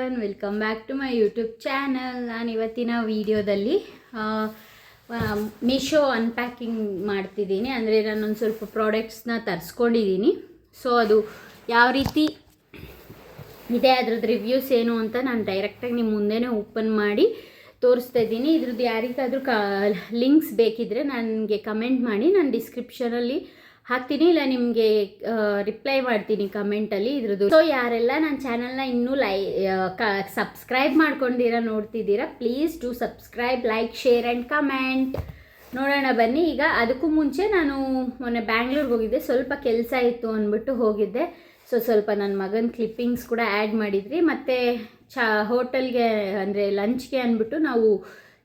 Everyone, welcome back to my YouTube channel. ನಾನು ಇವತ್ತಿನ ವಿಡಿಯೋದಲ್ಲಿ ಮೀಶೋ ಅನ್ಪ್ಯಾಕಿಂಗ್ ಮಾಡ್ತಿದ್ದೀನಿ. ಅಂದರೆ ನಾನೊಂದು ಸ್ವಲ್ಪ ಪ್ರಾಡಕ್ಟ್ಸ್ನ ತರಿಸ್ಕೊಂಡಿದ್ದೀನಿ. ಸೊ ಅದು ಯಾವ ರೀತಿ ಇದೆ, ಅದ್ರದ್ದು ರಿವ್ಯೂಸ್ ಏನು ಅಂತ ನಾನು ಡೈರೆಕ್ಟಾಗಿ ನಿಮ್ಮ ಮುಂದೆನೇ ಓಪನ್ ಮಾಡಿ ತೋರಿಸ್ತಾ ಇದ್ದೀನಿ. ಇದ್ರದ್ದು ಯಾರಿಗಾದರೂ ಲಿಂಕ್ಸ್ ಬೇಕಿದ್ದರೆ ನನಗೆ ಕಮೆಂಟ್ ಮಾಡಿ, ನಾನು ಡಿಸ್ಕ್ರಿಪ್ಷನಲ್ಲಿ ಹಾಕ್ತೀನಿ, ಇಲ್ಲ ನಿಮಗೆ ರಿಪ್ಲೈ ಮಾಡ್ತೀನಿ ಕಮೆಂಟಲ್ಲಿ ಇದ್ರದ್ದು. ಸೊ ಯಾರೆಲ್ಲ ನನ್ನ ಚಾನಲ್ನ ಇನ್ನೂ ಸಬ್ಸ್ಕ್ರೈಬ್ ಮಾಡ್ಕೊಂಡಿದ್ದೀರಾ ನೋಡ್ತಿದ್ದೀರಾ, please to subscribe, like, share and comment. ನೋಡೋಣ ಬನ್ನಿ. ಈಗ ಅದಕ್ಕೂ ಮುಂಚೆ ನಾನು ಮೊನ್ನೆ ಬ್ಯಾಂಗ್ಳೂರ್ಗೆ ಹೋಗಿದ್ದೆ, ಸ್ವಲ್ಪ ಕೆಲಸ ಇತ್ತು ಅಂದ್ಬಿಟ್ಟು ಹೋಗಿದ್ದೆ. ಸೊ ಸ್ವಲ್ಪ ನನ್ನ ಮಗನ ಕ್ಲಿಪ್ಪಿಂಗ್ಸ್ ಕೂಡ ಆ್ಯಡ್ ಮಾಡಿದ್ರಿ. ಮತ್ತು ಹೋಟೆಲ್ಗೆ ಅಂದರೆ ಲಂಚ್ಗೆ ಅಂದ್ಬಿಟ್ಟು ನಾವು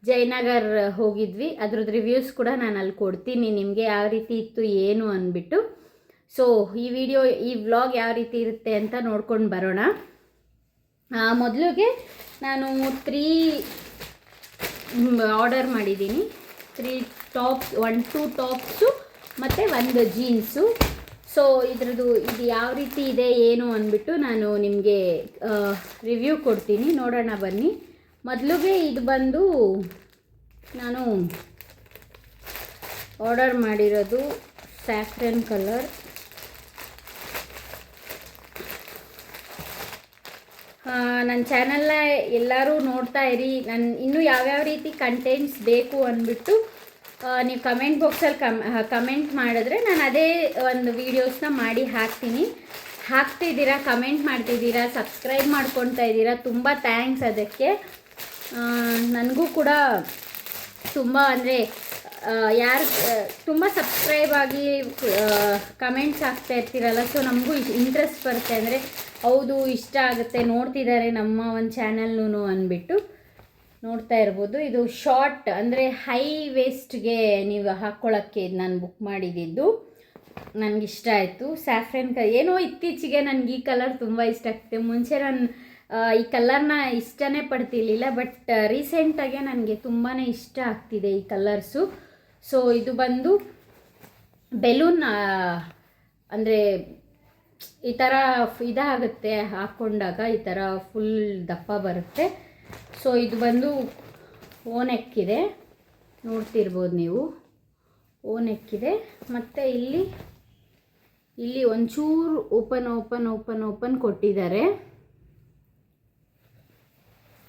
ಜಯನಗರ್ ಹೋಗಿದ್ವಿ. ಅದ್ರದ್ದು ರಿವ್ಯೂಸ್ ಕೂಡ ನಾನು ಅಲ್ಲಿ ಕೊಡ್ತೀನಿ ನಿಮಗೆ, ಯಾವ ರೀತಿ ಇತ್ತು ಏನು ಅಂದ್ಬಿಟ್ಟು. ಸೊ ಈ ವ್ಲಾಗ್ ಯಾವ ರೀತಿ ಇರುತ್ತೆ ಅಂತ ನೋಡ್ಕೊಂಡು ಬರೋಣ. ಮೊದಲಿಗೆ ನಾನು 3 ಆರ್ಡರ್ ಮಾಡಿದ್ದೀನಿ. 3 ಟಾಪ್ಸ್, 1-2 ಟಾಪ್ಸು ಮತ್ತು 1 ಜೀನ್ಸು. ಸೊ ಇದು ಯಾವ ರೀತಿ ಇದೆ ಏನು ಅಂದ್ಬಿಟ್ಟು ನಾನು ನಿಮಗೆ ರಿವ್ಯೂ ಕೊಡ್ತೀನಿ, ನೋಡೋಣ ಬನ್ನಿ. ಮೊದಲಿಗೆ ಇದು ಬಂದು ನಾನು ಆರ್ಡರ್ ಮಾಡಿರೋದು ಸ್ಯಾಫ್ರನ್ ಕಲರ್. ನನ್ನ ಚಾನಲ್ನ ಎಲ್ಲರೂ ನೋಡ್ತಾ ಇರಿ. ನಾನು ಇನ್ನೂ ಯಾವ್ಯಾವ ರೀತಿ ಕಂಟೆಂಟ್ಸ್ ಬೇಕು ಅಂದ್ಬಿಟ್ಟು ನೀವು ಕಮೆಂಟ್ ಬಾಕ್ಸಲ್ಲಿ ಕಮೆಂಟ್ ಮಾಡಿದ್ರೆ ನಾನು ಅದೇ ಒಂದು ವೀಡಿಯೋಸ್ನ ಮಾಡಿ ಹಾಕ್ತಿದ್ದೀರಾ, ಕಮೆಂಟ್ ಮಾಡ್ತಿದ್ದೀರಾ, ಸಬ್ಸ್ಕ್ರೈಬ್ ಮಾಡ್ಕೊತಾ ಇದ್ದೀರಾ. ತುಂಬ ಥ್ಯಾಂಕ್ಸ್ ಅದಕ್ಕೆ. ನನಗೂ ಕೂಡ ತುಂಬ ಅಂದರೆ ಯಾರು ತುಂಬ ಸಬ್ಸ್ಕ್ರೈಬ್ ಆಗಿ ಕಮೆಂಟ್ಸ್ ಆಗ್ತಾ ಇರ್ತೀರಲ್ಲ, ಸೊ ನಮಗೂ ಇಂಟ್ರೆಸ್ಟ್ ಬರುತ್ತೆ. ಅಂದರೆ ಹೌದು ಇಷ್ಟ ಆಗುತ್ತೆ, ನೋಡ್ತಿದ್ದಾರೆ ನಮ್ಮ ಒಂದು ಚಾನಲ್ನೂ ಅಂದ್ಬಿಟ್ಟು ನೋಡ್ತಾ ಇರ್ಬೋದು. ಇದು ಶಾರ್ಟ್ ಅಂದರೆ ಹೈ ವೇಸ್ಟ್ಗೆ ನೀವು ಹಾಕ್ಕೊಳ್ಳೋಕ್ಕೆ ಇದು ನಾನು ಬುಕ್ ಮಾಡಿದ್ದು. ನನಗಿಷ್ಟ ಆಯಿತು. ಸ್ಯಾಫ್ರನ್ ಏನೋ ಇತ್ತೀಚೆಗೆ ನನಗೆ ಈ ಕಲರ್ ತುಂಬ ಇಷ್ಟ ಆಗ್ತದೆ. ಮುಂಚೆ ನಾನು ಈ ಕಲರ್ನ ಇಷ್ಟನೇ ಪಡ್ತಿರ್ಲಿಲ್ಲ, ಬಟ್ ರೀಸೆಂಟಾಗೆ ನನಗೆ ತುಂಬಾ ಇಷ್ಟ ಆಗ್ತಿದೆ ಈ ಕಲರ್ಸು. ಸೊ ಇದು ಬಂದು ಬೆಲೂನ್, ಅಂದರೆ ಈ ಥರ ಇದಾಗುತ್ತೆ ಹಾಕ್ಕೊಂಡಾಗ, ಈ ಥರ ಫುಲ್ ದಪ್ಪ ಬರುತ್ತೆ. ಸೊ ಇದು ಬಂದು ಓನೆಕ್ಕಿದೆ, ನೋಡ್ತಿರ್ಬೋದು ನೀವು, ಓನೆಕ್ಕಿದೆ. ಮತ್ತು ಇಲ್ಲಿ ಒಂಚೂರು ಓಪನ್ ಕೊಟ್ಟಿದ್ದಾರೆ.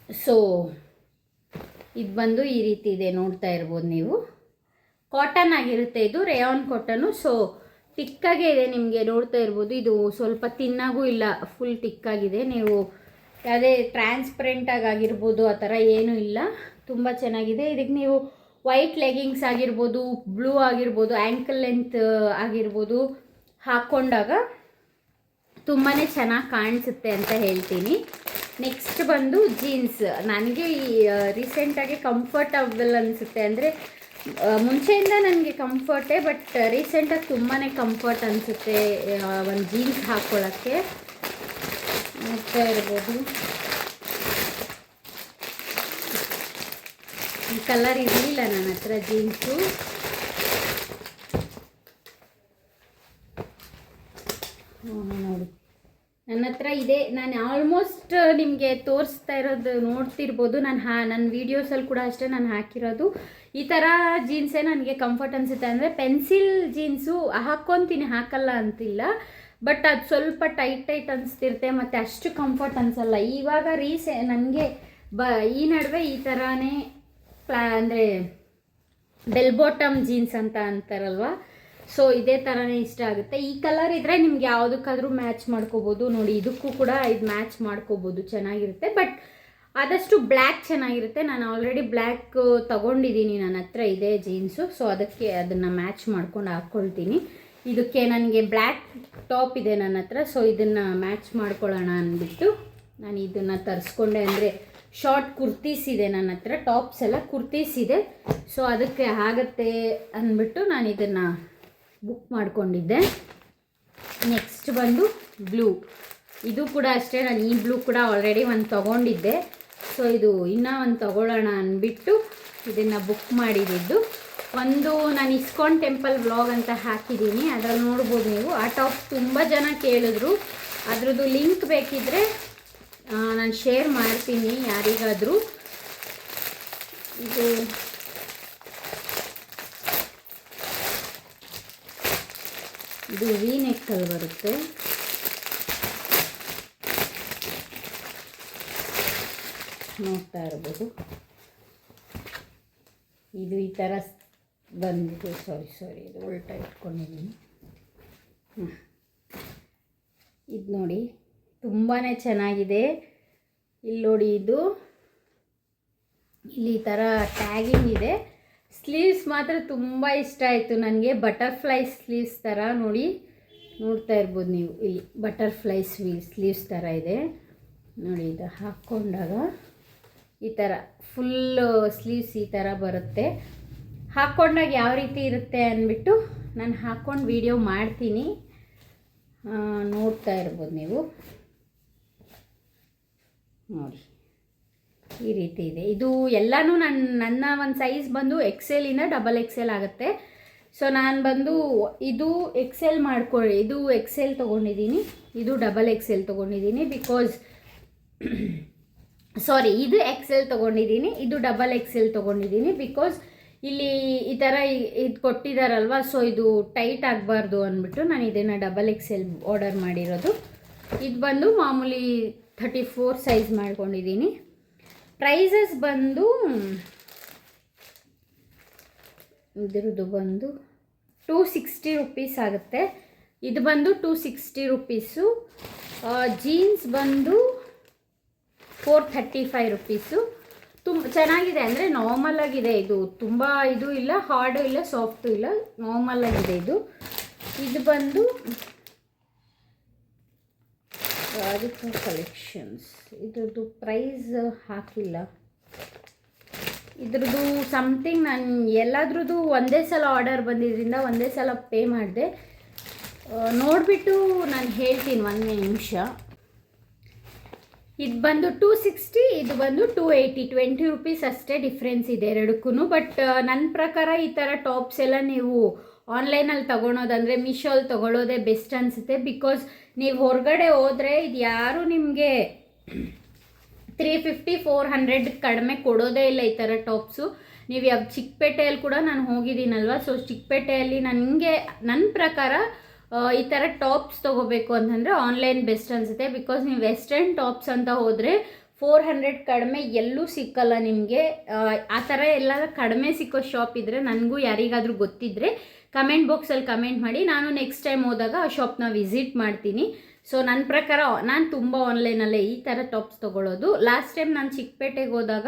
ಸೊ ಇದು ಬಂದು ಈ ರೀತಿ ಇದೆ, ನೋಡ್ತಾ ಇರ್ಬೋದು ನೀವು. ಕಾಟನ್ ಆಗಿರುತ್ತೆ, ಇದು ರೇಯಾನ್ ಕಾಟನು. ಸೊ ತಿಕ್ಕಾಗೇ ಇದೆ, ನಿಮಗೆ ನೋಡ್ತಾ ಇರ್ಬೋದು. ಇದು ಸ್ವಲ್ಪ ತಿನ್ನಾಗೂ ಇಲ್ಲ, ಫುಲ್ ತಿಕ್ಕಾಗಿದೆ. ನೀವು ಯಾವುದೇ ಟ್ರಾನ್ಸ್ಪರೆಂಟಾಗಿ ಆಗಿರ್ಬೋದು ಆ ಥರ ಏನೂ ಇಲ್ಲ, ತುಂಬ ಚೆನ್ನಾಗಿದೆ. ಇದಕ್ಕೆ ನೀವು ವೈಟ್ ಲೆಗಿಂಗ್ಸ್ ಆಗಿರ್ಬೋದು, ಬ್ಲೂ ಆಗಿರ್ಬೋದು, ಆ್ಯಂಕಲ್ ಲೆಂತ್ ಆಗಿರ್ಬೋದು ಹಾಕ್ಕೊಂಡಾಗ ತುಂಬಾ ಚೆನ್ನಾಗಿ ಕಾಣಿಸುತ್ತೆ ಅಂತ ಹೇಳ್ತೀನಿ. ನೆಕ್ಸ್ಟ್ ಬಂದು ಜೀನ್ಸ್. ನನಗೆ ರೀಸೆಂಟಾಗಿ ಕಂಫರ್ಟಬಲ್ ಅನಿಸುತ್ತೆ. ಅಂದರೆ ಮುಂಚೆಯಿಂದ ನನಗೆ ಕಂಫರ್ಟೇ, ಬಟ್ ರೀಸೆಂಟಾಗಿ ತುಂಬಾ ಕಂಫರ್ಟ್ ಅನಿಸುತ್ತೆ ಒಂದು ಜೀನ್ಸ್ ಹಾಕ್ಕೊಳ್ಳೋಕ್ಕೆ. ನೋಡ್ತಾ ಇರ್ಬೋದು, ಈ ಕಲರ್ ಇರಲಿಲ್ಲ ನನ್ನ ಹತ್ರ ಜೀನ್ಸು. ನೋಡಿ ನನ್ನ ಹತ್ರ ಇದೆ. ನಾನು ಆಲ್ಮೋಸ್ಟ್ ನಿಮಗೆ ತೋರಿಸ್ತಾ ಇರೋದು ನೋಡ್ತಿರ್ಬೋದು. ನನ್ನ ವೀಡಿಯೋಸಲ್ಲಿ ಕೂಡ ಅಷ್ಟೇ ನಾನು ಹಾಕಿರೋದು ಈ ಥರ ಜೀನ್ಸೇ ನನಗೆ ಕಂಫರ್ಟ್ ಅನಿಸುತ್ತೆ. ಅಂದರೆ ಪೆನ್ಸಿಲ್ ಜೀನ್ಸು ಹಾಕ್ಕೊತೀನಿ, ಹಾಕಲ್ಲ ಅಂತಿಲ್ಲ, ಬಟ್ ಅದು ಸ್ವಲ್ಪ ಟೈಟ್ ಅನಿಸ್ತಿರುತ್ತೆ, ಮತ್ತು ಅಷ್ಟು ಕಂಫರ್ಟ್ ಅನಿಸಲ್ಲ. ಇವಾಗ ನನಗೆ ಈ ನಡುವೆ ಈ ಥರನೇ ಅಂದರೆ ಬೆಲ್ ಬಾಟಮ್ ಜೀನ್ಸ್ ಅಂತ ಅಂತಾರಲ್ವ, ಸೊ ಇದೇ ಥರನೇ ಇಷ್ಟ ಆಗುತ್ತೆ. ಈ ಕಲರ್ ಇದ್ದರೆ ನಿಮ್ಗೆ ಯಾವುದಕ್ಕಾದ್ರೂ ಮ್ಯಾಚ್ ಮಾಡ್ಕೋಬೋದು. ನೋಡಿ ಇದಕ್ಕೂ ಕೂಡ ಇದು ಮ್ಯಾಚ್ ಮಾಡ್ಕೋಬೋದು, ಚೆನ್ನಾಗಿರುತ್ತೆ. ಬಟ್ ಆದಷ್ಟು ಬ್ಲ್ಯಾಕ್ ಚೆನ್ನಾಗಿರುತ್ತೆ. ನಾನು ಆಲ್ರೆಡಿ ಬ್ಲ್ಯಾಕ್ ತೊಗೊಂಡಿದ್ದೀನಿ, ನನ್ನ ಹತ್ರ ಇದೆ ಜೀನ್ಸು. ಸೊ ಅದಕ್ಕೆ ಅದನ್ನು ಮ್ಯಾಚ್ ಮಾಡ್ಕೊಂಡು ಹಾಕ್ಕೊಳ್ತೀನಿ. ಇದಕ್ಕೆ ನನಗೆ ಬ್ಲ್ಯಾಕ್ ಟಾಪ್ ಇದೆ ನನ್ನ ಹತ್ರ, ಸೊ ಇದನ್ನು ಮ್ಯಾಚ್ ಮಾಡ್ಕೊಳ್ಳೋಣ ಅಂದ್ಬಿಟ್ಟು ನಾನು ಇದನ್ನು ತರಿಸ್ಕೊಂಡೆ. ಅಂದರೆ ಶಾರ್ಟ್ ಕುರ್ತೀಸ್ ಇದೆ ನನ್ನ ಹತ್ರ, ಟಾಪ್ಸ್ ಎಲ್ಲ ಕುರ್ತೀಸ್ ಇದೆ. ಸೊ ಅದಕ್ಕೆ ಆಗುತ್ತೆ ಅಂದ್ಬಿಟ್ಟು ನಾನು ಇದನ್ನು ಬುಕ್ ಮಾಡಿಕೊಂಡಿದ್ದೆ. ನೆಕ್ಸ್ಟ್ ಬಂದು ಬ್ಲೂ. ಇದು ಕೂಡ ಅಷ್ಟೇ, ನಾನು ಈ ಬ್ಲೂ ಕೂಡ ಆಲ್ರೆಡಿ ಒಂದು ತೊಗೊಂಡಿದ್ದೆ. ಸೊ ಇದು ಇನ್ನೂ ಒಂದು ತೊಗೊಳ್ಳೋಣ ಅಂದ್ಬಿಟ್ಟು ಇದನ್ನು ಬುಕ್ ಮಾಡಿದ್ದು. ಒಂದು ನಾನು ಇಸ್ಕಾನ್ ಟೆಂಪಲ್ ವ್ಲಾಗ್ ಅಂತ ಹಾಕಿದ್ದೀನಿ, ಅದರಲ್ಲಿ ನೋಡ್ಬೋದು ನೀವು. ಆ ಟಾಪ್ ತುಂಬ ಜನ ಕೇಳಿದ್ರು, ಅದರದ್ದು ಲಿಂಕ್ ಬೇಕಿದ್ದರೆ ನಾನು ಶೇರ್ ಮಾಡ್ತೀನಿ ಯಾರಿಗಾದರೂ. ಇದು ವಿ ನೆಕ್ಕಲ್ಲಿ ಬರುತ್ತೆ. ನೋಡ್ತಾ ಇರ್ಬೋದು. ಇದು ಈ ಥರ ಬಂದಿದೆ. ಸಾರಿ ಇದು ಉಲ್ಟಾ ಇಟ್ಕೊಂಡಿದ್ದೀನಿ. ಇದು ನೋಡಿ ತುಂಬಾ ಚೆನ್ನಾಗಿದೆ. ಇಲ್ಲಿ ನೋಡಿ, ಇದು ಇಲ್ಲಿ ಈ ಥರ ಟ್ಯಾಗಿಂಗ್ ಇದೆ. ಸ್ಲೀವ್ಸ್ ಮಾತ್ರ ತುಂಬ ಇಷ್ಟ ಆಯಿತು ನನಗೆ. ಬಟರ್ಫ್ಲೈ ಸ್ಲೀವ್ಸ್ ಥರ ನೋಡ್ತಾ ಇರ್ಬೋದು ನೀವು. ಇಲ್ಲಿ ಬಟರ್ಫ್ಲೈ ಸ್ಲೀವ್ಸ್ ಥರ ಇದೆ ನೋಡಿ. ಇದು ಹಾಕ್ಕೊಂಡಾಗ ಈ ಥರ ಫುಲ್ ಸ್ಲೀವ್ಸ್ ಈ ಥರ ಬರುತ್ತೆ. ಹಾಕ್ಕೊಂಡಾಗ ಯಾವ ರೀತಿ ಇರುತ್ತೆ ಅಂದ್ಬಿಟ್ಟು ನಾನು ಹಾಕ್ಕೊಂಡು ವಿಡಿಯೋ ಮಾಡ್ತೀನಿ, ನೋಡ್ತಾ ಇರ್ಬೋದು ನೀವು. ನೋಡಿ ಈ ರೀತಿ ಇದೆ. ಇದು ಎಲ್ಲನೂ ನನ್ನ ಒಂದು ಸೈಜ್ ಬಂದು XLಯಿಂದ XXL ಆಗುತ್ತೆ. ಸೊ ನಾನು ಬಂದು ಇದು XL ಇದು XL ತೊಗೊಂಡಿದ್ದೀನಿ, ಇದು XXL ತೊಗೊಂಡಿದ್ದೀನಿ. ಬಿಕಾಸ್ ಇದು XL ತೊಗೊಂಡಿದ್ದೀನಿ, ಇದು XXL ತೊಗೊಂಡಿದ್ದೀನಿ. ಬಿಕಾಸ್ ಇಲ್ಲಿ ಈ ಥರ ಇದು ಕೊಟ್ಟಿದ್ದಾರಲ್ವ, ಸೊ ಇದು ಟೈಟ್ ಆಗಬಾರ್ದು ಅಂದ್ಬಿಟ್ಟು ನಾನು ಇದನ್ನು XXL ಆರ್ಡರ್ ಮಾಡಿರೋದು. ಇದು ಬಂದು ಮಾಮೂಲಿ 34 ಸೈಜ್ ಮಾಡ್ಕೊಂಡಿದ್ದೀನಿ. ಪ್ರೈಸಸ್ ಬಂದು ಇದ್ರದ್ದು ಬಂದು 260 ರುಪೀಸ್ ಆಗುತ್ತೆ. ಇದು ಬಂದು 260 ರುಪೀಸು. ಜೀನ್ಸ್ ಬಂದು 435 ರುಪೀಸು. ತುಂಬ ಚೆನ್ನಾಗಿದೆ, ಅಂದರೆ ನಾರ್ಮಲ್ ಆಗಿದೆ. ಇದು ತುಂಬ ಇದು ಇಲ್ಲ, ಹಾರ್ಡು ಇಲ್ಲ, ಸಾಫ್ಟು ಇಲ್ಲ, ನಾರ್ಮಲ್ ಆಗಿದೆ ಇದು. ಇದು ಬಂದು ರಾಧಿಕಾ ಕಲೆಕ್ಷನ್ಸ್. ಇದ್ರದ್ದು ಪ್ರೈಸ್ ಹಾಕಿಲ್ಲ. ಇದ್ರದ್ದು ಸಮಥಿಂಗ್ ನಾನು ಎಲ್ಲದ್ರದ್ದು ಒಂದೇ ಸಲ ಆರ್ಡರ್ ಬಂದಿದ್ದರಿಂದ ಒಂದೇ ಸಲ ಪೇ ಮಾಡಿದೆ. ನೋಡಿಬಿಟ್ಟು ನಾನು ಹೇಳ್ತೀನಿ, ಒಂದೇ ನಿಮಿಷ. ಇದು ಬಂದು 260, ಇದು ಬಂದು 280, 20 ರುಪೀಸ್ ಅಷ್ಟೇ ಡಿಫ್ರೆನ್ಸ್ ಇದೆ ಎರಡಕ್ಕೂ. ಬಟ್ ನನ್ನ ಪ್ರಕಾರ ಈ ಥರ ಟಾಪ್ಸ್ ಎಲ್ಲ ನೀವು ಆನ್ಲೈನಲ್ಲಿ ತೊಗೊಳೋದಂದರೆ ಮೀಶೋಲ್ಲಿ ತೊಗೊಳ್ಳೋದೇ ಬೆಸ್ಟ್ ಅನಿಸುತ್ತೆ. ಬಿಕಾಸ್ ನೀವು ಹೊರಗಡೆ ಹೋದರೆ ಇದು ಯಾರೂ ನಿಮಗೆ 350-400 ಕಡಿಮೆ ಕೊಡೋದೇ ಇಲ್ಲ ಈ ಥರ ಟಾಪ್ಸು. ನೀವು ಯಾವ ಚಿಕ್ಕಪೇಟೆಯಲ್ಲಿ ಕೂಡ ನಾನು ಹೋಗಿದ್ದೀನಲ್ವ, ಸೊ ಚಿಕ್ಕಪೇಟೆಯಲ್ಲಿ ನನ್ನ ಪ್ರಕಾರ ಈ ಥರ ಟಾಪ್ಸ್ ತೊಗೋಬೇಕು ಅಂತಂದರೆ ಆನ್ಲೈನ್ ಬೆಸ್ಟ್ ಅನಿಸುತ್ತೆ. ಬಿಕಾಸ್ ನೀವು ವೆಸ್ಟರ್ನ್ ಟಾಪ್ಸ್ ಅಂತ ಹೋದರೆ 400 ಕಡಿಮೆ ಎಲ್ಲೂ ಸಿಕ್ಕಲ್ಲ ನಿಮಗೆ. ಆ ಥರ ಎಲ್ಲ ಕಡಿಮೆ ಸಿಕ್ಕೋ ಶಾಪ್ ಇದ್ದರೆ ನನಗೂ ಯಾರಿಗಾದರೂ ಗೊತ್ತಿದ್ದರೆ ಕಮೆಂಟ್ ಬಾಕ್ಸಲ್ಲಿ ಕಮೆಂಟ್ ಮಾಡಿ, ನಾನು ನೆಕ್ಸ್ಟ್ ಟೈಮ್ ಹೋದಾಗ ಆ ಶಾಪ್ನ ವಿಸಿಟ್ ಮಾಡ್ತೀನಿ. ಸೊ ನನ್ನ ಪ್ರಕಾರ ನಾನು ತುಂಬ ಆನ್ಲೈನಲ್ಲೇ ಈ ಥರ ಟಾಪ್ಸ್ ತೊಗೊಳ್ಳೋದು. ಲಾಸ್ಟ್ ಟೈಮ್ ನಾನು ಚಿಕ್ಕಪೇಟೆಗೆ ಹೋದಾಗ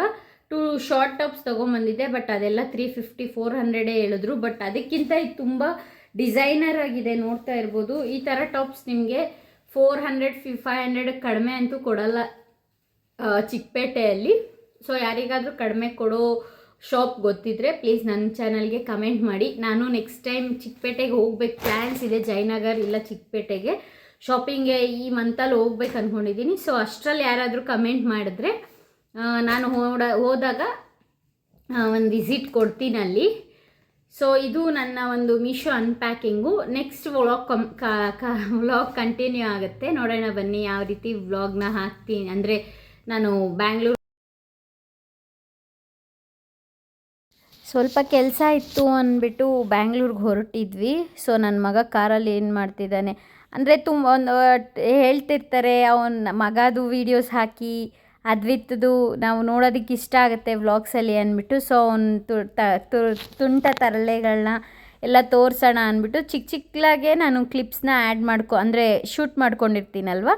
2 ಶಾರ್ಟ್ ಟಾಪ್ಸ್ ತೊಗೊಂಬಂದಿದ್ದೆ, ಬಟ್ ಅದೆಲ್ಲ 350-400 ಹೇಳಿದ್ರು. ಬಟ್ ಅದಕ್ಕಿಂತ ಇದು ತುಂಬ ಡಿಸೈನರ್ ಆಗಿದೆ, ನೋಡ್ತಾ ಇರ್ಬೋದು. ಈ ಥರ ಟಾಪ್ಸ್ ನಿಮಗೆ 400-500 ಕಡಿಮೆ ಅಂತೂ ಕೊಡಲ್ಲ ಚಿಕ್ಕಪೇಟೆಯಲ್ಲಿ. ಸೊ ಯಾರಿಗಾದರೂ ಕಡಿಮೆ ಕೊಡೋ ಶಾಪ್ ಗೊತ್ತಿದ್ದರೆ ಪ್ಲೀಸ್ ನನ್ನ ಚಾನಲ್ಗೆ ಕಮೆಂಟ್ ಮಾಡಿ. ನಾನು ನೆಕ್ಸ್ಟ್ ಟೈಮ್ ಚಿಕ್ಕಪೇಟೆಗೆ ಹೋಗ್ಬೇಕು ಪ್ಲ್ಯಾನ್ಸ್ ಇದೆ, ಜಯನಗರ್ ಇಲ್ಲ ಚಿಕ್ಕಪೇಟೆಗೆ ಶಾಪಿಂಗ್ಗೆ ಈ ಮಂತಲ್ಲಿ ಹೋಗ್ಬೇಕು ಅಂದ್ಕೊಂಡಿದ್ದೀನಿ. ಸೊ ಅಷ್ಟರಲ್ಲಿ ಯಾರಾದರೂ ಕಮೆಂಟ್ ಮಾಡಿದ್ರೆ ನಾನು ಹೋದಾಗ ಒಂದು ವಿಸಿಟ್ ಕೊಡ್ತೀನಿ ಅಲ್ಲಿ. ಸೊ ಇದು ನನ್ನ ಒಂದು ಮೀಶೋ ಅನ್ಪ್ಯಾಕಿಂಗು. ನೆಕ್ಸ್ಟ್ ವ್ಲಾಗ್ ಕಂಟಿನ್ಯೂ ಆಗುತ್ತೆ, ನೋಡೋಣ ಬನ್ನಿ ಯಾವ ರೀತಿ ವ್ಲಾಗ್ನ ಹಾಕ್ತೀನಿ. ಅಂದರೆ ನಾನು ಬ್ಯಾಂಗ್ಳೂರು ಸ್ವಲ್ಪ ಕೆಲಸ ಇತ್ತು ಅಂದ್ಬಿಟ್ಟು ಬ್ಯಾಂಗ್ಳೂರ್ಗೆ ಹೊರಟಿದ್ವಿ. ಸೊ ನನ್ನ ಮಗ ಕಾರಲ್ಲಿ ಏನು ಮಾಡ್ತಿದ್ದಾನೆ ಅಂದರೆ ಒಂದು ಹೇಳ್ತಿರ್ತಾರೆ, ಅವನ ಮಗದು ವೀಡಿಯೋಸ್ ಹಾಕಿ ಅದ್ವಿತ್ತದು ನಾವು ನೋಡೋದಕ್ಕೆ ಇಷ್ಟ ಆಗುತ್ತೆ ವ್ಲಾಗ್ಸಲ್ಲಿ ಅಂದ್ಬಿಟ್ಟು. ಸೊ ಅವ್ನು ತುಂಟ ತರಲೆಗಳನ್ನ ಎಲ್ಲ ತೋರಿಸೋಣ ಅಂದ್ಬಿಟ್ಟು ಚಿಕ್ಕದಾಗೆ ನಾನು ಕ್ಲಿಪ್ಸ್ನ ಅಂದರೆ ಶೂಟ್ ಮಾಡ್ಕೊಂಡಿರ್ತೀನಲ್ವ,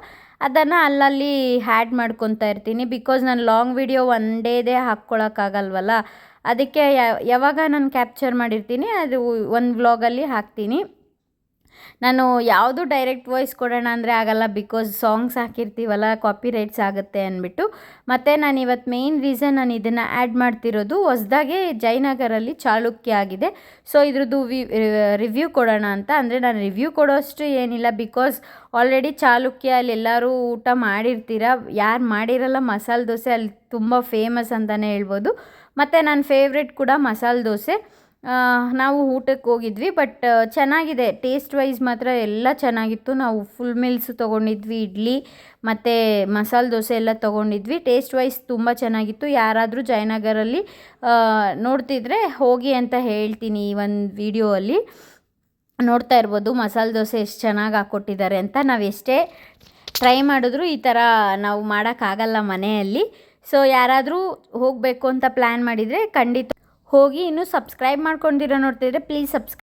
ಅದನ್ನು ಅಲ್ಲಲ್ಲಿ ಆ್ಯಡ್ ಮಾಡ್ಕೊತಾ ಇರ್ತೀನಿ. ಬಿಕಾಸ್ ನಾನು ಲಾಂಗ್ ವಿಡಿಯೋ ಒನ್ ಡೇದೇ ಹಾಕ್ಕೊಳಕ್ಕಾಗಲ್ವಲ್ಲ, ಅದಕ್ಕೆ ಯಾವಾಗ ನಾನು ಕ್ಯಾಪ್ಚರ್ ಮಾಡಿರ್ತೀನಿ ಅದು ಒಂದು ವ್ಲಾಗಲ್ಲಿ ಹಾಕ್ತೀನಿ. ನಾನು ಯಾವುದು ಡೈರೆಕ್ಟ್ ವಾಯ್ಸ್ ಕೊಡೋಣ ಅಂದರೆ ಆಗಲ್ಲ, ಬಿಕಾಸ್ ಸಾಂಗ್ಸ್ ಹಾಕಿರ್ತೀವಲ್ಲ ಕಾಪಿ ರೈಟ್ಸ್ ಆಗುತ್ತೆ ಅಂದ್ಬಿಟ್ಟು. ಮತ್ತು ನಾನು ಇವತ್ತು ಮೇಯ್ನ್ ರೀಸನ್ ನಾನು ಇದನ್ನು ಆ್ಯಡ್ ಮಾಡ್ತಿರೋದು, ಹೊಸ್ದಾಗೆ ಜಯನಗರಲ್ಲಿ ಚಾಲುಕ್ಯ ಆಗಿದೆ. ಸೊ ಇದ್ರದ್ದು ರಿವ್ಯೂ ಕೊಡೋಣ ಅಂತ. ಅಂದರೆ ನಾನು ರಿವ್ಯೂ ಕೊಡೋಷ್ಟು ಏನಿಲ್ಲ, ಬಿಕಾಸ್ ಆಲ್ರೆಡಿ ಚಾಲುಕ್ಯ ಅಲ್ಲಿ ಎಲ್ಲರೂ ಊಟ ಮಾಡಿರ್ತೀರ. ಯಾರು ಮಾಡಿರಲ್ಲ ಮಸಾಲೆ ದೋಸೆ ಅಲ್ಲಿ ತುಂಬ ಫೇಮಸ್ ಅಂತಲೇ ಹೇಳ್ಬೋದು. ಮತ್ತು ನನ್ನ ಫೇವ್ರೆಟ್ ಕೂಡ ಮಸಾಲೆ ದೋಸೆ. ನಾವು ಊಟಕ್ಕೆ ಹೋಗಿದ್ವಿ. ಬಟ್ ಚೆನ್ನಾಗಿದೆ, ಟೇಸ್ಟ್ ವೈಸ್ ಮಾತ್ರ ಎಲ್ಲ ಚೆನ್ನಾಗಿತ್ತು. ನಾವು ಫುಲ್ ಮೀಲ್ಸ್ ತೊಗೊಂಡಿದ್ವಿ, ಇಡ್ಲಿ ಮತ್ತು ಮಸಾಲೆ ದೋಸೆ ಎಲ್ಲ ತೊಗೊಂಡಿದ್ವಿ. ಟೇಸ್ಟ್ ವೈಸ್ ತುಂಬ ಚೆನ್ನಾಗಿತ್ತು. ಯಾರಾದರೂ ಜಯನಗರಲ್ಲಿ ನೋಡ್ತಿದ್ರೆ ಹೋಗಿ ಅಂತ ಹೇಳ್ತೀನಿ. ಈ ಒಂದು ವಿಡಿಯೋ ಅಲ್ಲಿ ನೋಡ್ತಾ ಇರ್ಬೋದು ಮಸಾಲೆ ದೋಸೆ ಎಷ್ಟು ಚೆನ್ನಾಗಿ ಹಾಕ್ಕೊಟ್ಟಿದ್ದಾರೆ ಅಂತ. ನಾವು ಎಷ್ಟೇ ಟ್ರೈ ಮಾಡಿದ್ರು ಈ ಥರ ನಾವು ಮಾಡೋಕ್ಕಾಗಲ್ಲ ಮನೆಯಲ್ಲಿ. ಸೊ ಯಾರಾದರೂ ಹೋಗಬೇಕು ಅಂತ ಪ್ಲ್ಯಾನ್ ಮಾಡಿದರೆ ಖಂಡಿತ ಹೋಗಿ. ಇನ್ನೂ ಸಬ್ಸ್ಕ್ರೈಬ್ ಮಾಡ್ಕೊಂಡಿರೋ ನೋಡ್ತಿದ್ರೆ ಪ್ಲೀಸ್ ಸಬ್ಸ್ಕ್ರೈಬ್